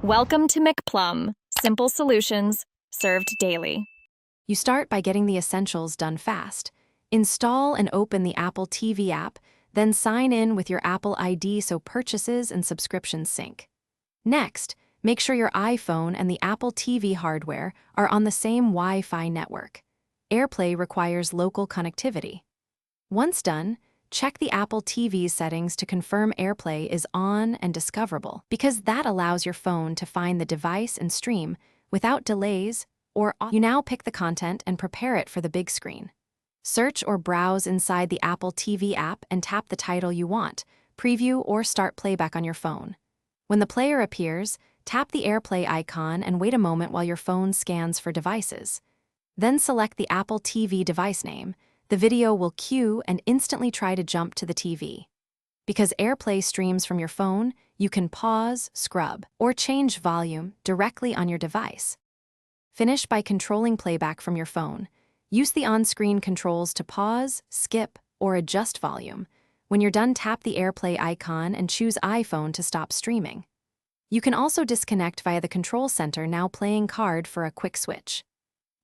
Welcome to McPlum, simple solutions served daily. You start by getting the essentials done fast. Install and open the Apple TV app, then sign in with your Apple ID so purchases and subscriptions sync. Next, make sure your iPhone and the Apple TV hardware are on the same Wi-Fi network. AirPlay requires local connectivity. Once done, check the Apple TV's settings to confirm AirPlay is on and discoverable, because that allows your phone to find the device and stream without delays or you now pick the content and prepare it for the big screen. Search or browse inside the Apple TV app and tap the title you want, preview or start playback on your phone. When the player appears, tap the AirPlay icon and wait a moment while your phone scans for devices. Then select the Apple TV device name. The video will cue and instantly try to jump to the TV. Because AirPlay streams from your phone, you can pause, scrub, or change volume directly on your device. Finish by controlling playback from your phone. Use the on-screen controls to pause, skip, or adjust volume. When you're done, tap the AirPlay icon and choose iPhone to stop streaming. You can also disconnect via the control center now playing card for a quick switch.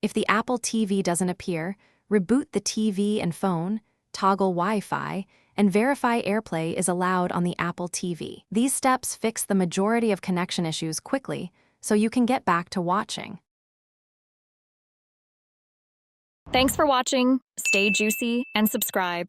If the Apple TV doesn't appear, reboot the TV and phone, toggle Wi-Fi, and verify AirPlay is allowed on the Apple TV. These steps fix the majority of connection issues quickly, so you can get back to watching. Thanks for watching. Stay juicy and subscribe.